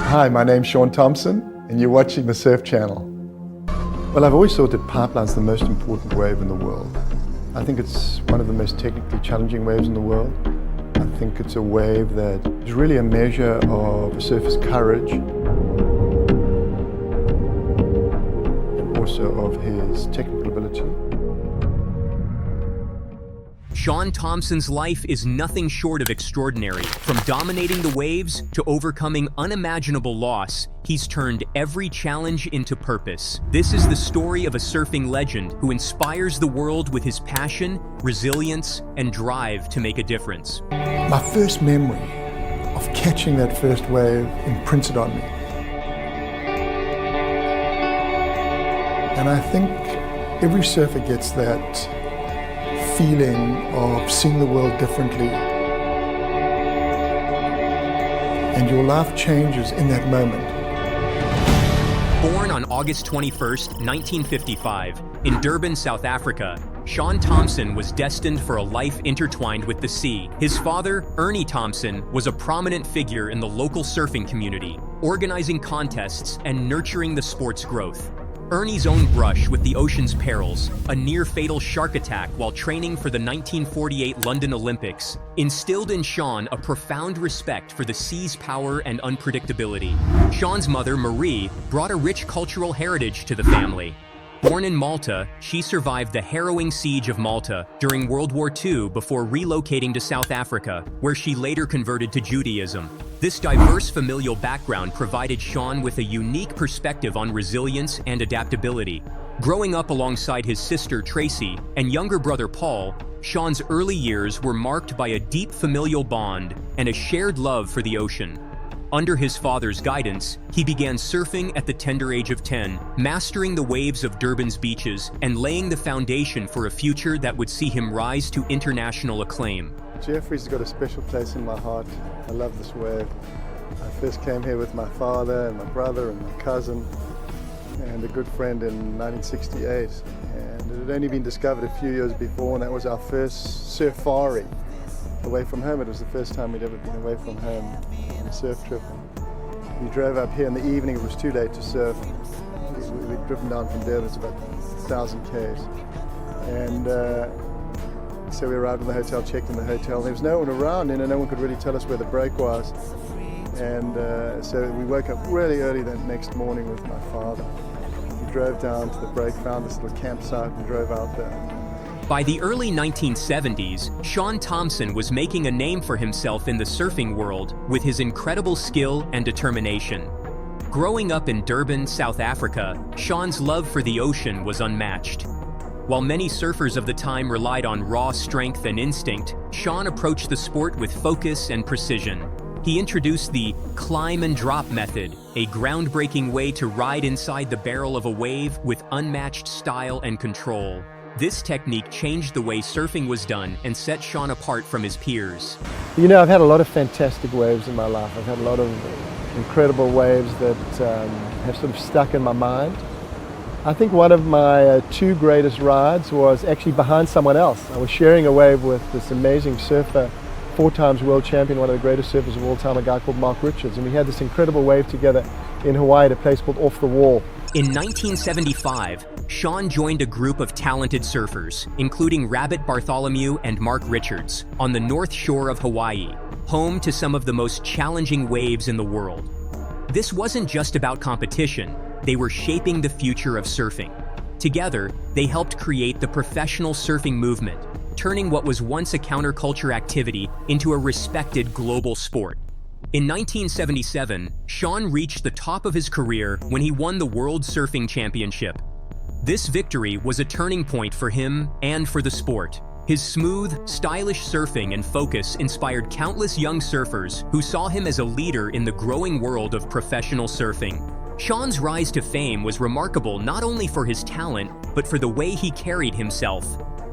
Hi, my name's Shuan Tomsom, and you're watching the Surf Channel. Well, I've always thought that pipeline's the most important wave in the world. I think it's one of the most technically challenging waves in the world. I think it's a wave that is really a measure of a surfer's courage and also of his technical ability. Shuan Tomsom's life is nothing short of extraordinary. From dominating the waves to overcoming unimaginable loss, he's turned every challenge into purpose. This is the story of a surfing legend who inspires the world with his passion, resilience, and drive to make a difference. My first memory of catching that first wave imprinted on me. And I think every surfer gets that feeling of seeing the world differently. And your life changes in that moment. Born on August 21st, 1955, in Durban, South Africa, Shuan Tomsom was destined for a life intertwined with the sea. His father, Ernie Tomsom, was a prominent figure in the local surfing community, organizing contests and nurturing the sport's growth. Ernie's own brush with the ocean's perils, a near-fatal shark attack while training for the 1948 London Olympics, instilled in Shuan a profound respect for the sea's power and unpredictability. Shuan's mother, Marie, brought a rich cultural heritage to the family. Born in Malta, she survived the harrowing siege of Malta during World War II before relocating to South Africa, where she later converted to Judaism. This diverse familial background provided Shuan with a unique perspective on resilience and adaptability. Growing up alongside his sister Tracy and younger brother Paul, Shuan's early years were marked by a deep familial bond and a shared love for the ocean. Under his father's guidance, he began surfing at the tender age of 10, mastering the waves of Durban's beaches and laying the foundation for a future that would see him rise to international acclaim. Jeffrey's got a special place in my heart. I love this wave. I first came here with my father and my brother and my cousin and a good friend in 1968. And it had only been discovered a few years before, and that was our first surfari. Away from home. It was the first time we'd ever been away from home on a surf trip. We drove up here in the evening. It was too late to surf. We'd driven down from Durban. It's about 1,000 k's. And so we arrived in the hotel, checked in the hotel. There was no one around, no one could really tell us where the break was. And so we woke up really early that next morning with my father. We drove down to the break, found this little campsite and drove out there. By the early 1970s, Shuan Tomsom was making a name for himself in the surfing world with his incredible skill and determination. Growing up in Durban, South Africa, Shuan's love for the ocean was unmatched. While many surfers of the time relied on raw strength and instinct, Shuan approached the sport with focus and precision. He introduced the climb and drop method, a groundbreaking way to ride inside the barrel of a wave with unmatched style and control. This technique changed the way surfing was done and set Shuan apart from his peers. You know, I've had a lot of fantastic waves in my life. I've had a lot of incredible waves that have sort of stuck in my mind. I think one of my two greatest rides was actually behind someone else. I was sharing a wave with this amazing surfer, 4 times world champion, one of the greatest surfers of all time, a guy called Mark Richards, and we had this incredible wave together in Hawaii at a place called Off the Wall. In 1975, Shuan joined a group of talented surfers, including Rabbit Bartholomew and Mark Richards, on the north shore of Hawaii, home to some of the most challenging waves in the world. This wasn't just about competition, they were shaping the future of surfing. Together, they helped create the professional surfing movement, turning what was once a counterculture activity into a respected global sport. In 1977, Shuan reached the top of his career when he won the World Surfing Championship. This victory was a turning point for him and for the sport. His smooth, stylish surfing and focus inspired countless young surfers who saw him as a leader in the growing world of professional surfing. Shuan's rise to fame was remarkable not only for his talent, but for the way he carried himself.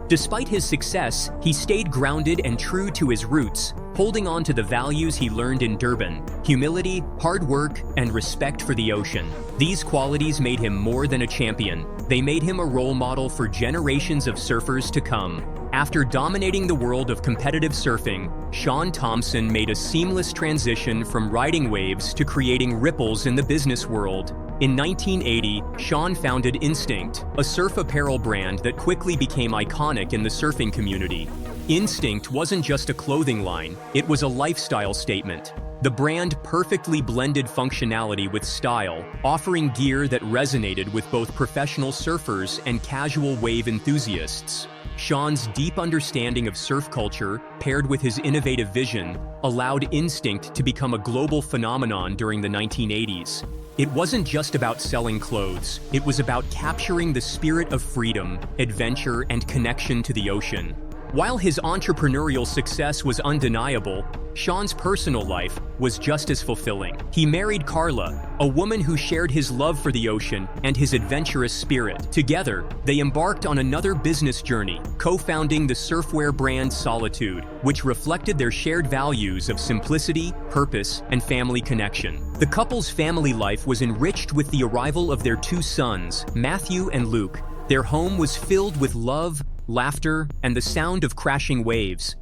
Despite his success, he stayed grounded and true to his roots, holding on to the values he learned in Durban: humility, hard work, and respect for the ocean. These qualities made him more than a champion. They made him a role model for generations of surfers to come. After dominating the world of competitive surfing, Shuan Tomsom made a seamless transition from riding waves to creating ripples in the business world. In 1980, Shuan founded Instinct, a surf apparel brand that quickly became iconic in the surfing community. Instinct wasn't just a clothing line, it was a lifestyle statement. The brand perfectly blended functionality with style, offering gear that resonated with both professional surfers and casual wave enthusiasts. Shuan's deep understanding of surf culture, paired with his innovative vision, allowed Instinct to become a global phenomenon during the 1980s. It wasn't just about selling clothes, it was about capturing the spirit of freedom, adventure, and connection to the ocean. While his entrepreneurial success was undeniable, Shuan's personal life was just as fulfilling. He married Carla, a woman who shared his love for the ocean and his adventurous spirit. Together, they embarked on another business journey, co-founding the surfwear brand Solitude, which reflected their shared values of simplicity, purpose, and family connection. The couple's family life was enriched with the arrival of their two sons, Matthew and Luke. Their home was filled with love, laughter, and the sound of crashing waves.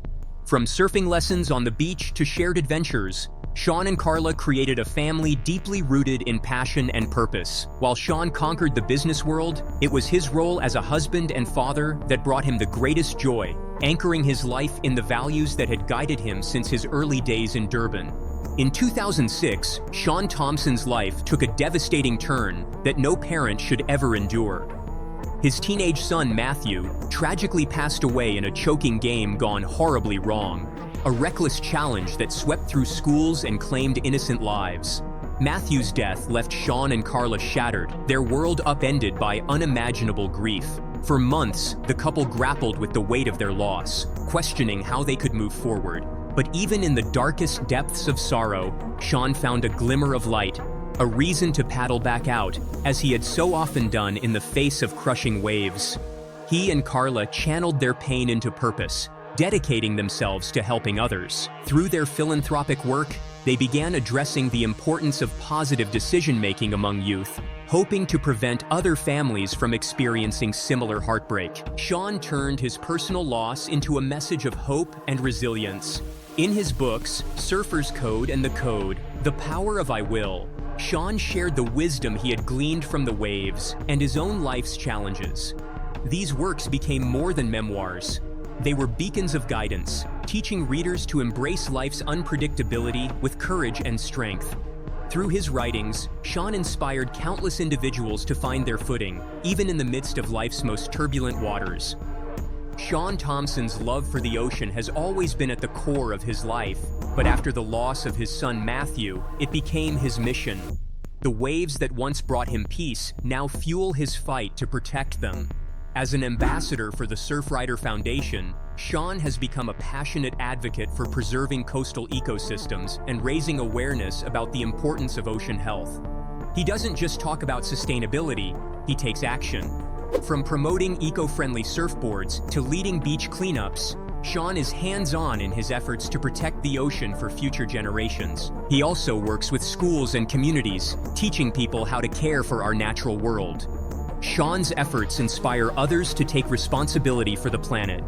From surfing lessons on the beach to shared adventures, Shuan and Carla created a family deeply rooted in passion and purpose. While Shuan conquered the business world, it was his role as a husband and father that brought him the greatest joy, anchoring his life in the values that had guided him since his early days in Durban. In 2006, Shuan Tomsom's life took a devastating turn that no parent should ever endure. His teenage son, Matthew, tragically passed away in a choking game gone horribly wrong, a reckless challenge that swept through schools and claimed innocent lives. Matthew's death left Shuan and Carla shattered, their world upended by unimaginable grief. For months, the couple grappled with the weight of their loss, questioning how they could move forward. But even in the darkest depths of sorrow, Shuan found a glimmer of light, a reason to paddle back out, as he had so often done in the face of crushing waves. He and Carla channeled their pain into purpose, dedicating themselves to helping others. Through their philanthropic work, they began addressing the importance of positive decision-making among youth, hoping to prevent other families from experiencing similar heartbreak. Shuan turned his personal loss into a message of hope and resilience. In his books, Surfer's Code and The Code, The Power of I Will, Shuan shared the wisdom he had gleaned from the waves and his own life's challenges. These works became more than memoirs. They were beacons of guidance, teaching readers to embrace life's unpredictability with courage and strength. Through his writings, Shuan inspired countless individuals to find their footing, even in the midst of life's most turbulent waters. Shuan Tomsom's love for the ocean has always been at the core of his life, but after the loss of his son Matthew, it became his mission. The waves that once brought him peace now fuel his fight to protect them. As an ambassador for the Surfrider Foundation, Shuan has become a passionate advocate for preserving coastal ecosystems and raising awareness about the importance of ocean health. He doesn't just talk about sustainability, he takes action. From promoting eco-friendly surfboards to leading beach cleanups, Shuan is hands-on in his efforts to protect the ocean for future generations. He also works with schools and communities, teaching people how to care for our natural world. Shuan's efforts inspire others to take responsibility for the planet.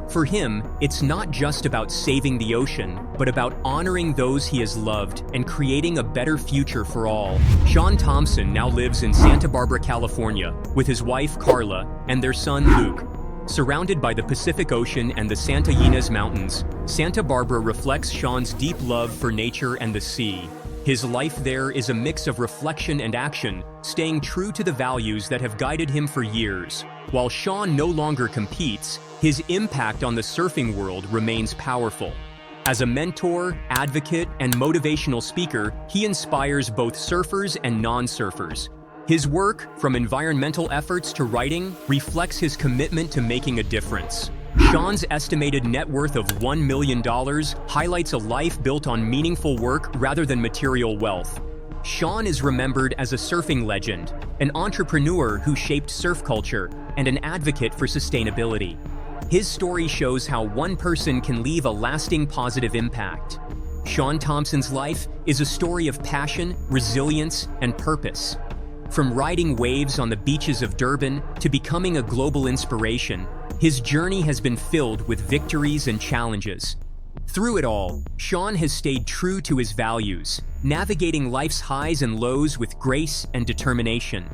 For him, it's not just about saving the ocean, but about honoring those he has loved and creating a better future for all. Shuan Tomsom now lives in Santa Barbara, California, with his wife Carla and their son Luke. Surrounded by the Pacific Ocean and the Santa Ynez Mountains, Santa Barbara reflects Shuan's deep love for nature and the sea. His life there is a mix of reflection and action, staying true to the values that have guided him for years. While Shuan no longer competes, his impact on the surfing world remains powerful. As a mentor, advocate, and motivational speaker, he inspires both surfers and non-surfers. His work, from environmental efforts to writing, reflects his commitment to making a difference. Shuan's estimated net worth of $1 million highlights a life built on meaningful work rather than material wealth. Shuan is remembered as a surfing legend, an entrepreneur who shaped surf culture, and an advocate for sustainability. His story shows how one person can leave a lasting positive impact. Shuan Tomsom's life is a story of passion, resilience, and purpose. From riding waves on the beaches of Durban to becoming a global inspiration, his journey has been filled with victories and challenges. Through it all, Shuan has stayed true to his values, navigating life's highs and lows with grace and determination.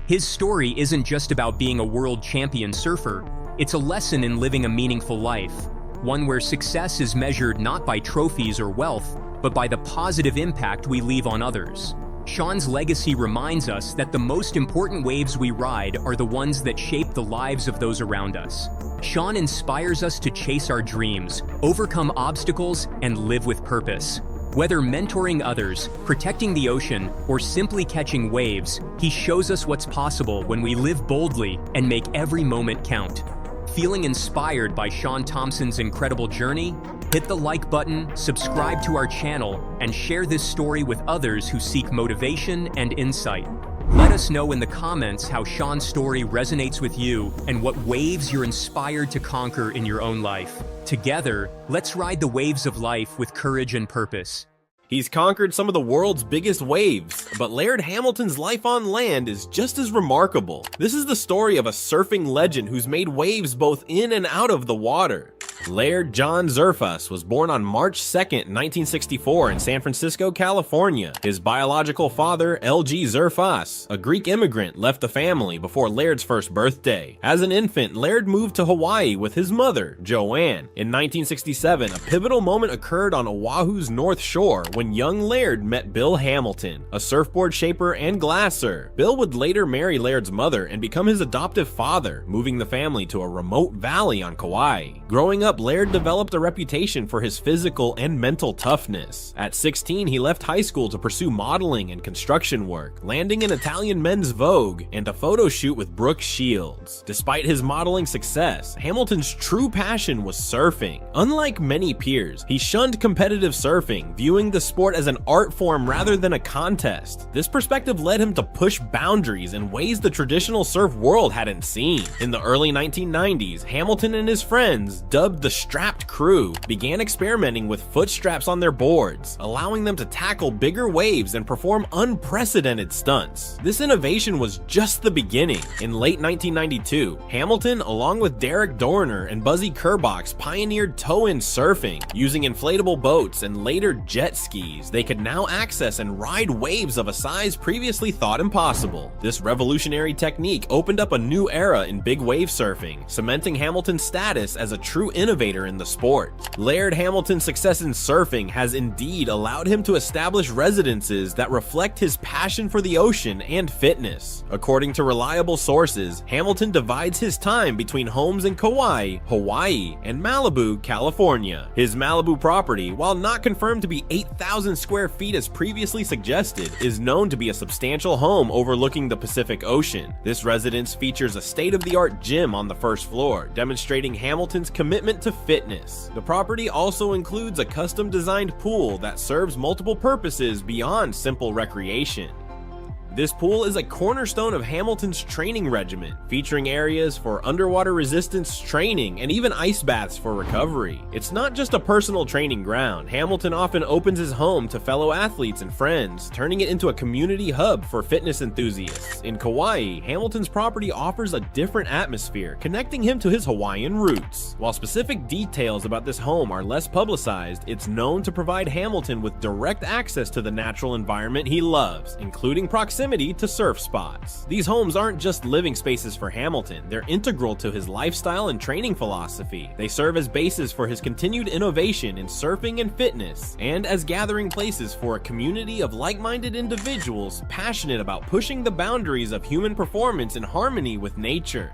His story isn't just about being a world champion surfer, it's a lesson in living a meaningful life, one where success is measured not by trophies or wealth, but by the positive impact we leave on others. Shuan's legacy reminds us that the most important waves we ride are the ones that shape the lives of those around us. Shuan inspires us to chase our dreams, overcome obstacles, and live with purpose. Whether mentoring others, protecting the ocean, or simply catching waves, he shows us what's possible when we live boldly and make every moment count. Feeling inspired by Shuan Tomsom's incredible journey? Hit the like button, subscribe to our channel, and share this story with others who seek motivation and insight. Let us know in the comments how Shuan's story resonates with you and what waves you're inspired to conquer in your own life. Together, let's ride the waves of life with courage and purpose. He's conquered some of the world's biggest waves, but Laird Hamilton's life on land is just as remarkable. This is the story of a surfing legend who's made waves both in and out of the water. Laird John Zerfas was born on March 2nd, 1964 in San Francisco, California. His biological father, L.G. Zerfas, a Greek immigrant, left the family before Laird's first birthday. As an infant, Laird moved to Hawaii with his mother, Joanne. In 1967, a pivotal moment occurred on Oahu's North Shore when young Laird met Bill Hamilton, a surfboard shaper and glasser. Bill would later marry Laird's mother and become his adoptive father, moving the family to a remote valley on Kauai. Growing up, Laird developed a reputation for his physical and mental toughness. At 16, he left high school to pursue modeling and construction work, landing in Italian Men's Vogue and a photo shoot with Brooke Shields. Despite his modeling success, Hamilton's true passion was surfing. Unlike many peers, he shunned competitive surfing, viewing the sport as an art form rather than a contest. This perspective led him to push boundaries in ways the traditional surf world hadn't seen. In the early 1990s, Hamilton and his friends, dubbed the Strapped Crew, began experimenting with foot straps on their boards, allowing them to tackle bigger waves and perform unprecedented stunts. This innovation was just the beginning. In late 1992, Hamilton, along with Derek Dorner and Buzzy Kerbox, pioneered tow-in surfing. Using inflatable boats and later jet skis, they could now access and ride waves of a size previously thought impossible. This revolutionary technique opened up a new era in big wave surfing, cementing Hamilton's status as a true innovator in the sport. Laird Hamilton's success in surfing has indeed allowed him to establish residences that reflect his passion for the ocean and fitness. According to reliable sources, Hamilton divides his time between homes in Kauai, Hawaii, and Malibu, California. His Malibu property, while not confirmed to be 8,000 square feet as previously suggested, is known to be a substantial home overlooking the Pacific Ocean. This residence features a state-of-the-art gym on the first floor, demonstrating Hamilton's commitment to fitness. The property also includes a custom-designed pool that serves multiple purposes beyond simple recreation. This pool is a cornerstone of Hamilton's training regimen, featuring areas for underwater resistance training and even ice baths for recovery. It's not just a personal training ground. Hamilton often opens his home to fellow athletes and friends, turning it into a community hub for fitness enthusiasts. In Kauai, Hamilton's property offers a different atmosphere, connecting him to his Hawaiian roots. While specific details about this home are less publicized, it's known to provide Hamilton with direct access to the natural environment he loves, including proximity to surf spots. These homes aren't just living spaces for Hamilton, they're integral to his lifestyle and training philosophy. They serve as bases for his continued innovation in surfing and fitness, and as gathering places for a community of like-minded individuals passionate about pushing the boundaries of human performance in harmony with nature.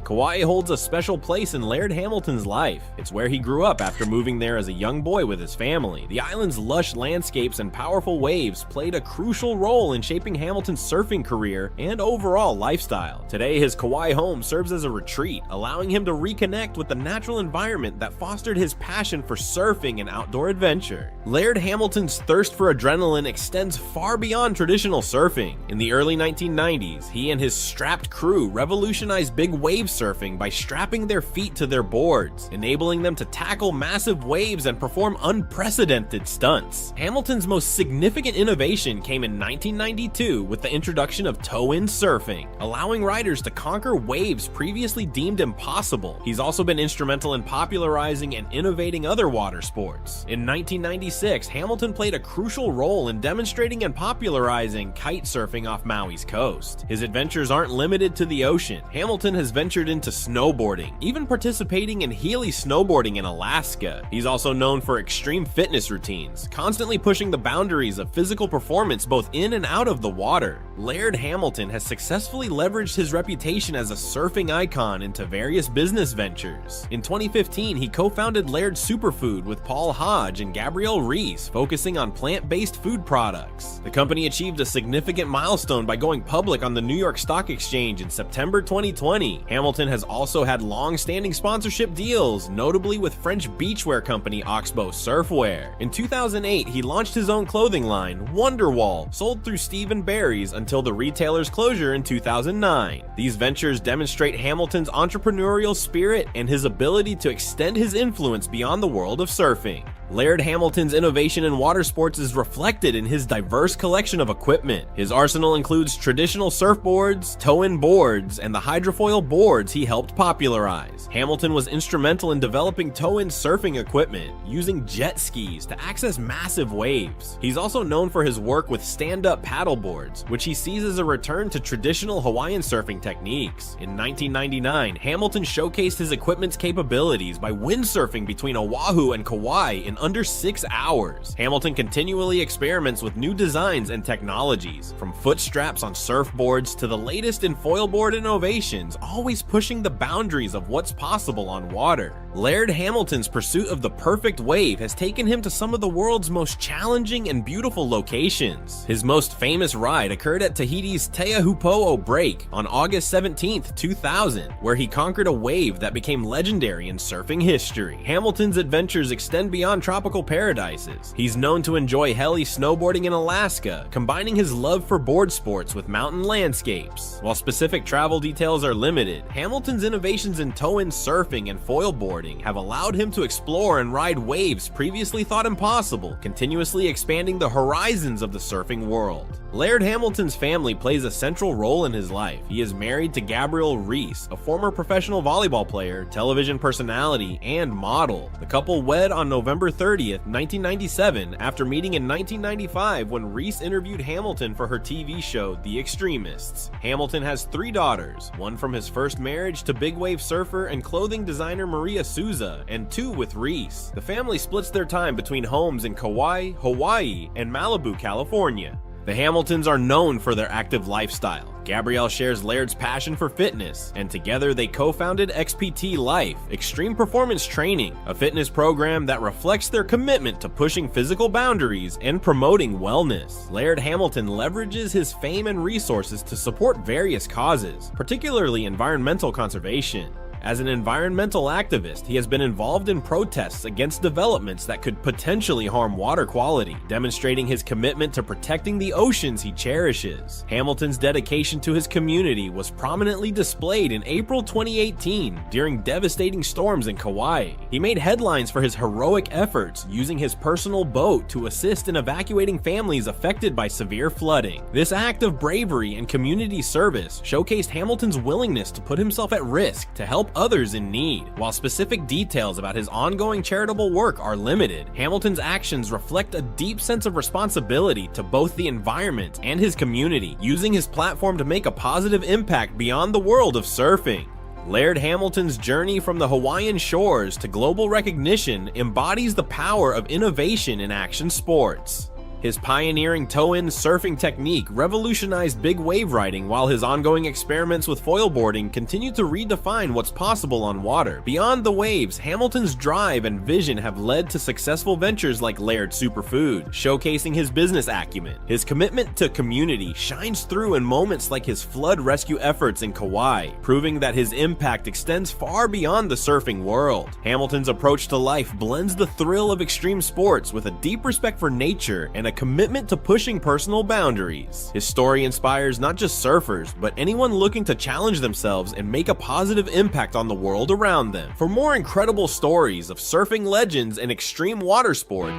Kauai holds a special place in Laird Hamilton's life. It's where he grew up after moving there as a young boy with his family. The island's lush landscapes and powerful waves played a crucial role in shaping Hamilton's surfing career and overall lifestyle. Today, his Kauai home serves as a retreat, allowing him to reconnect with the natural environment that fostered his passion for surfing and outdoor adventure. Laird Hamilton's thirst for adrenaline extends far beyond traditional surfing. In the early 1990s, he and his strapped crew revolutionized big wave surfing by strapping their feet to their boards, enabling them to tackle massive waves and perform unprecedented stunts. Hamilton's most significant innovation came in 1992 with the introduction of toe-in surfing, allowing riders to conquer waves previously deemed impossible. He's also been instrumental in popularizing and innovating other water sports. In 1996, Hamilton played a crucial role in demonstrating and popularizing kite surfing off Maui's coast. His adventures aren't limited to the ocean. Hamilton has ventured into snowboarding, even participating in Healy snowboarding in Alaska. He's also known for extreme fitness routines, constantly pushing the boundaries of physical performance both in and out of the water. Laird Hamilton has successfully leveraged his reputation as a surfing icon into various business ventures. In 2015, he co-founded Laird Superfood with Paul Hodge and Gabrielle Reese, focusing on plant-based food products. The company achieved a significant milestone by going public on the New York Stock Exchange in September 2020. Hamilton has also had long-standing sponsorship deals, notably with French beachwear company Oxbow Surfwear. In 2008, he launched his own clothing line, Wonderwall, sold through Steve & Barry's until the retailer's closure in 2009. These ventures demonstrate Hamilton's entrepreneurial spirit and his ability to extend his influence beyond the world of surfing. Laird Hamilton's innovation in water sports is reflected in his diverse collection of equipment. His arsenal includes traditional surfboards, toe-in boards, and the hydrofoil boards he helped popularize. Hamilton was instrumental in developing toe-in surfing equipment, using jet skis to access massive waves. He's also known for his work with stand-up paddle boards, which he sees as a return to traditional Hawaiian surfing techniques. In 1999, Hamilton showcased his equipment's capabilities by windsurfing between Oahu and Kauai in under 6 hours. Hamilton continually experiments with new designs and technologies, from foot straps on surfboards to the latest in foilboard innovations, always pushing the boundaries of what's possible on water. Laird Hamilton's pursuit of the perfect wave has taken him to some of the world's most challenging and beautiful locations. His most famous ride occurred at Tahiti's Teahupo'o Break on August 17, 2000, where he conquered a wave that became legendary in surfing history. Hamilton's adventures extend beyond tropical paradises. He's known to enjoy heli snowboarding in Alaska, combining his love for board sports with mountain landscapes. While specific travel details are limited, Hamilton's innovations in toe-in surfing and foilboarding have allowed him to explore and ride waves previously thought impossible, continuously expanding the horizons of the surfing world. Laird Hamilton's family plays a central role in his life. He is married to Gabrielle Reese, a former professional volleyball player, television personality, and model. The couple wed on November 30th, 1997, after meeting in 1995 when Reese interviewed Hamilton for her TV show, The Extremists. Hamilton has 3 daughters, one from his first marriage to big wave surfer and clothing designer Maria Souza, and 2 with Reese. The family splits their time between homes in Kauai, Hawaii, and Malibu, California. The Hamiltons are known for their active lifestyle. Gabrielle shares Laird's passion for fitness, and together they co-founded XPT Life, Extreme Performance Training, a fitness program that reflects their commitment to pushing physical boundaries and promoting wellness. Laird Hamilton leverages his fame and resources to support various causes, particularly environmental conservation. As an environmental activist, he has been involved in protests against developments that could potentially harm water quality, demonstrating his commitment to protecting the oceans he cherishes. Hamilton's dedication to his community was prominently displayed in April 2018 during devastating storms in Kauai. He made headlines for his heroic efforts, using his personal boat to assist in evacuating families affected by severe flooding. This act of bravery and community service showcased Hamilton's willingness to put himself at risk to help others in need. While specific details about his ongoing charitable work are limited, Hamilton's actions reflect a deep sense of responsibility to both the environment and his community, using his platform to make a positive impact beyond the world of surfing. Laird Hamilton's journey from the Hawaiian shores to global recognition embodies the power of innovation in action sports. His pioneering toe-in surfing technique revolutionized big wave riding, while his ongoing experiments with foilboarding continue to redefine what's possible on water. Beyond the waves, Hamilton's drive and vision have led to successful ventures like Laird Superfood, showcasing his business acumen. His commitment to community shines through in moments like his flood rescue efforts in Kauai, proving that his impact extends far beyond the surfing world. Hamilton's approach to life blends the thrill of extreme sports with a deep respect for nature and a commitment to pushing personal boundaries. His story inspires not just surfers, but anyone looking to challenge themselves and make a positive impact on the world around them. For more incredible stories of surfing legends and extreme water sport,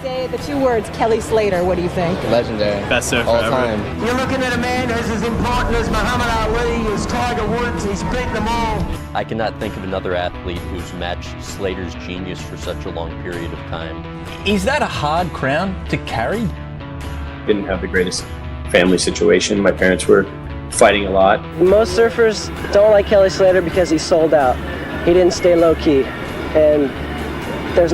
Say the two words, Kelly Slater. What do you think? Legendary. Best surfer all ever. time. You're looking at a man who's as important as Muhammad Ali, as Tiger Woods. He's beaten them all. I cannot think of another athlete who's matched Slater's genius for such a long period of time. Is that a hard crown to carry? Didn't have the greatest family situation. My parents were fighting a lot. Most surfers don't like Kelly Slater because he sold out. He didn't stay low key. And there's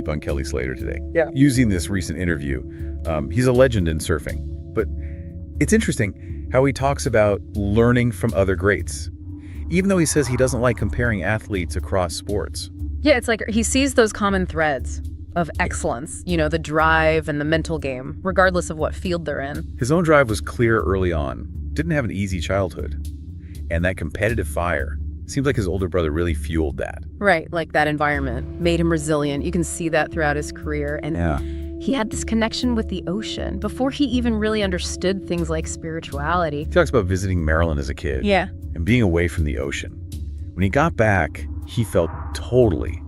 on Kelly Slater today. Yeah. Using this recent interview, he's a legend in surfing, but it's interesting how he talks about learning from other greats, even though he says he doesn't like comparing athletes across sports. Yeah, it's like he sees those common threads of excellence, you know, the drive and the mental game, regardless of what field they're in. His own drive was clear early on, didn't have an easy childhood, and that competitive fire seems like his older brother really fueled that. Right, like that environment made him resilient. You can see that throughout his career. And he had this connection with the ocean before he even really understood things like spirituality. He talks about visiting Maryland as a kid. Yeah. And being away from the ocean. When he got back, he felt totally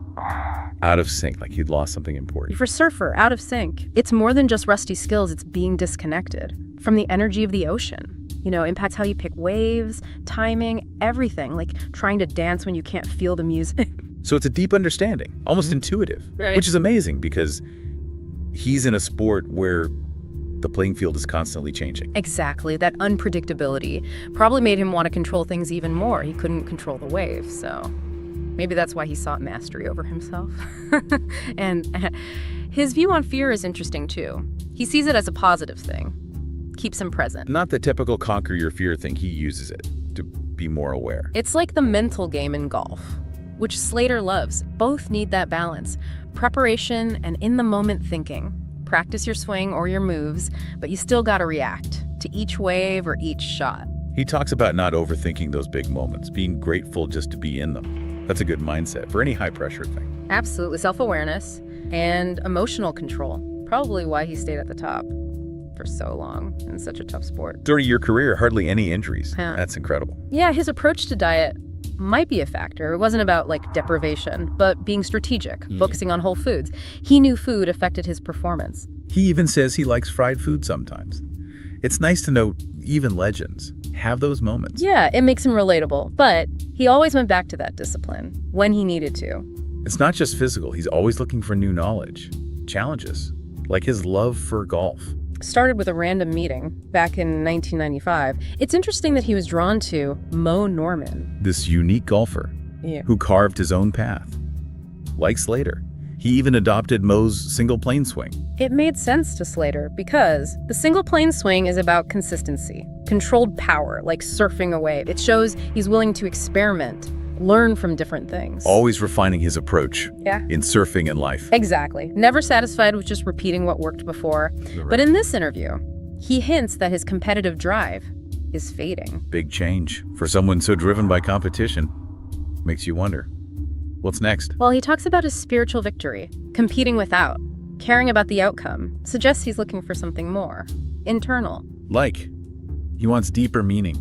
out of sync, like he'd lost something important. For a surfer, out of sync. It's more than just rusty skills, it's being disconnected from the energy of the ocean. You know, impacts how you pick waves, timing, everything, like trying to dance when you can't feel the music. So it's a deep understanding, almost intuitive, Right. which is amazing because he's in a sport where the playing field is constantly changing. Exactly, that unpredictability probably made him want to control things even more. He couldn't control the waves, so maybe that's why he sought mastery over himself. And his view on fear is interesting too. He sees it as a positive thing. Keeps him present. Not the typical conquer your fear thing, he uses it to be more aware. It's like the mental game in golf, which Slater loves. Both need that balance. Preparation and in-the-moment thinking. Practice your swing or your moves, but you still gotta react to each wave or each shot. He talks about not overthinking those big moments, being grateful just to be in them. That's a good mindset for any high-pressure thing. Absolutely, self-awareness and emotional control. Probably why he stayed at the top for so long in such a tough sport. 30-year career, hardly any injuries. Yeah. That's incredible. Yeah, his approach to diet might be a factor. It wasn't about like deprivation, but being strategic, focusing on whole foods. He knew food affected his performance. He even says he likes fried food sometimes. It's nice to know even legends have those moments. Yeah, it makes him relatable, but he always went back to that discipline when he needed to. It's not just physical. He's always looking for new knowledge, challenges, like his love for golf. Started with a random meeting back in 1995. It's interesting that he was drawn to Mo Norman. This unique golfer who carved his own path. Like Slater, he even adopted Mo's single plane swing. It made sense to Slater because the single plane swing is about consistency, controlled power, like surfing a wave. It shows he's willing to experiment, learn from different things. Always refining his approach in surfing and life. Exactly. Never satisfied with just repeating what worked before. Right. But in this interview, he hints that his competitive drive is fading. Big change for someone so driven by competition. Makes you wonder, what's next? Well, he talks about his spiritual victory, competing without, caring about the outcome, suggests he's looking for something more, internal. Like, he wants deeper meaning,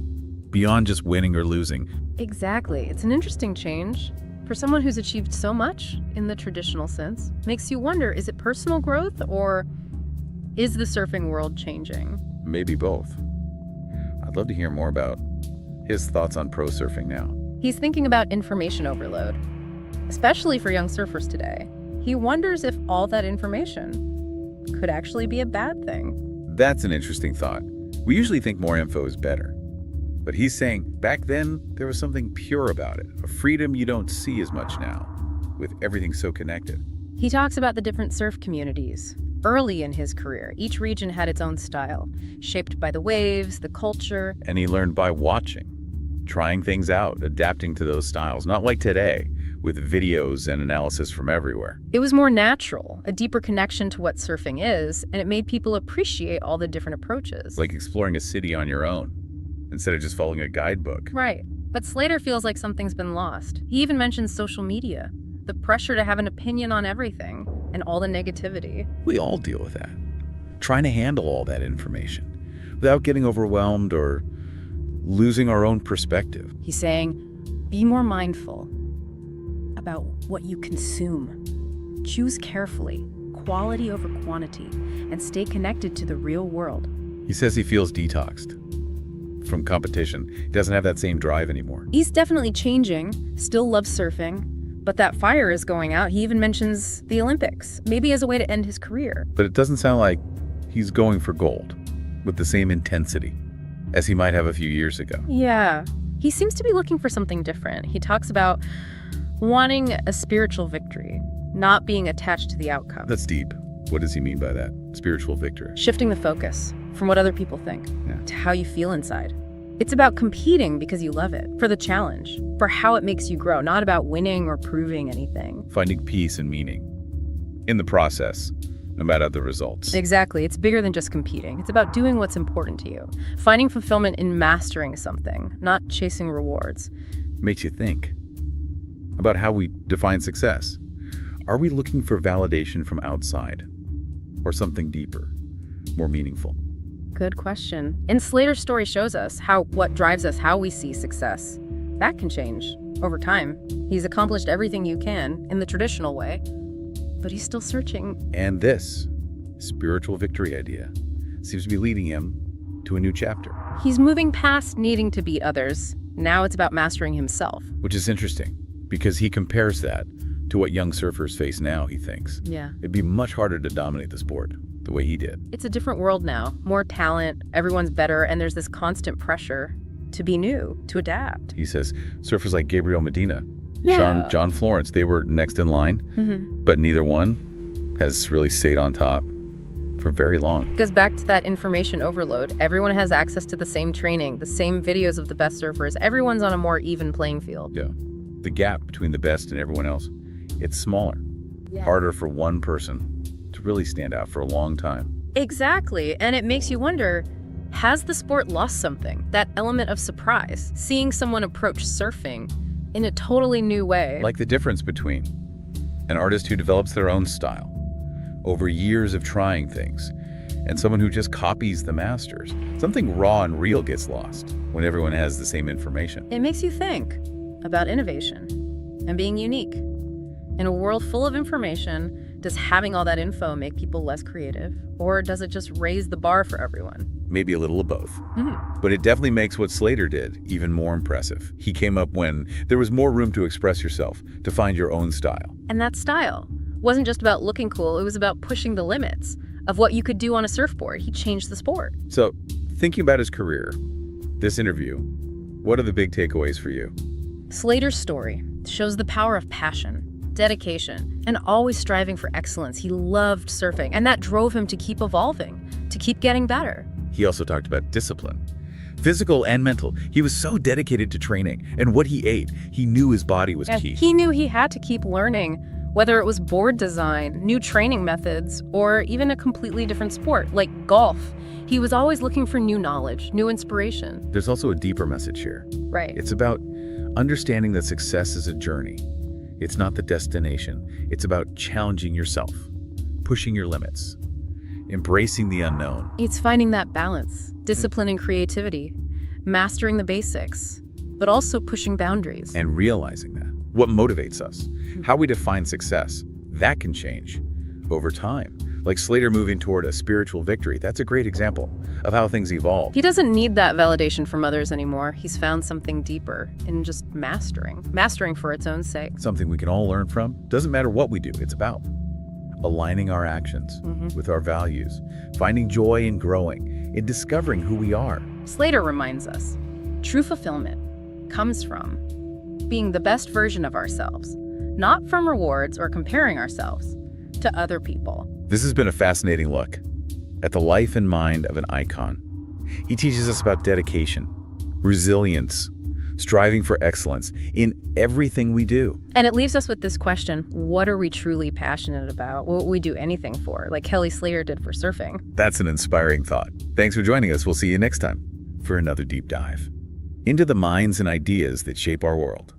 beyond just winning or losing. Exactly. It's an interesting change. For someone who's achieved so much in the traditional sense, makes you wonder, is it personal growth or is the surfing world changing? Maybe both. I'd love to hear more about his thoughts on pro surfing now. He's thinking about information overload, especially for young surfers today. He wonders if all that information could actually be a bad thing. That's an interesting thought. We usually think more info is better. But he's saying back then there was something pure about it, a freedom you don't see as much now, with everything so connected. He talks about the different surf communities. Early in his career, each region had its own style, shaped by the waves, the culture. And he learned by watching, trying things out, adapting to those styles, not like today, with videos and analysis from everywhere. It was more natural, a deeper connection to what surfing is, and it made people appreciate all the different approaches. Like exploring a city on your own, instead of just following a guidebook. Right. But Slater feels like something's been lost. He even mentions social media, the pressure to have an opinion on everything, and all the negativity. We all deal with that, trying to handle all that information without getting overwhelmed or losing our own perspective. He's saying, be more mindful about what you consume. Choose carefully, quality over quantity, and stay connected to the real world. He says he feels detoxed from competition. He doesn't have that same drive anymore. He's definitely changing, still loves surfing, but that fire is going out. He even mentions the Olympics, maybe as a way to end his career. But it doesn't sound like he's going for gold with the same intensity as he might have a few years ago. Yeah, he seems to be looking for something different. He talks about wanting a spiritual victory, not being attached to the outcome. That's deep. What does he mean by that? Spiritual victory. Shifting the focus from what other people think to how you feel inside. It's about competing because you love it, for the challenge, for how it makes you grow, not about winning or proving anything. Finding peace and meaning in the process, no matter the results. Exactly. It's bigger than just competing. It's about doing what's important to you, finding fulfillment in mastering something, not chasing rewards. Makes you think about how we define success. Are we looking for validation from outside or something deeper, more meaningful? Good question. And Slater's story shows us what drives us, how we see success. That can change over time. He's accomplished everything you can in the traditional way, but he's still searching. And this spiritual victory idea seems to be leading him to a new chapter. He's moving past needing to beat others. Now it's about mastering himself. Which is interesting, because he compares that to what young surfers face now, he thinks. Yeah. It'd be much harder to dominate the sport the way he did. It's a different world now. More talent, everyone's better, and there's this constant pressure to be new, to adapt. He says surfers like Gabriel Medina, Yeah. John Florence, they were next in line, but neither one has really stayed on top for very long. It goes back to that information overload. Everyone has access to the same training, the same videos of the best surfers. Everyone's on a more even playing field. Yeah. The gap between the best and everyone else, it's smaller. Harder for one person to really stand out for a long time. Exactly. And it makes you wonder, has the sport lost something? That element of surprise, seeing someone approach surfing in a totally new way. Like the difference between an artist who develops their own style over years of trying things and someone who just copies the masters. Something raw and real gets lost when everyone has the same information. It makes you think about innovation and being unique. In a world full of information, does having all that info make people less creative? Or does it just raise the bar for everyone? Maybe a little of both. But it definitely makes what Slater did even more impressive. He came up when there was more room to express yourself, to find your own style. And that style wasn't just about looking cool, it was about pushing the limits of what you could do on a surfboard. He changed the sport. So, thinking about his career, this interview, what are the big takeaways for you? Slater's story shows the power of passion, dedication, and always striving for excellence. He loved surfing, and that drove him to keep evolving, to keep getting better. He also talked about discipline, physical and mental. He was so dedicated to training and what he ate. He knew his body was key. He knew he had to keep learning, whether it was board design, new training methods, or even a completely different sport, like golf. He was always looking for new knowledge, new inspiration. There's also a deeper message here. Right. It's about understanding that success is a journey. It's not the destination. It's about challenging yourself, pushing your limits, embracing the unknown. It's finding that balance, discipline and creativity, mastering the basics, but also pushing boundaries. And realizing that. What motivates us, how we define success, that can change over time. Like Slater moving toward a spiritual victory, that's a great example of how things evolve. He doesn't need that validation from others anymore. He's found something deeper in just mastering for its own sake. Something we can all learn from. Doesn't matter what we do, it's about aligning our actions with our values, finding joy in growing, in discovering who we are. Slater reminds us, True fulfillment comes from being the best version of ourselves, not from rewards or comparing ourselves to other people. This has been a fascinating look at the life and mind of an icon. He teaches us about dedication, resilience, striving for excellence in everything we do. And it leaves us with this question: what are we truly passionate about? What would we do anything for, like Kelly Slater did for surfing? That's an inspiring thought. Thanks for joining us. We'll see you next time for another deep dive into the minds and ideas that shape our world.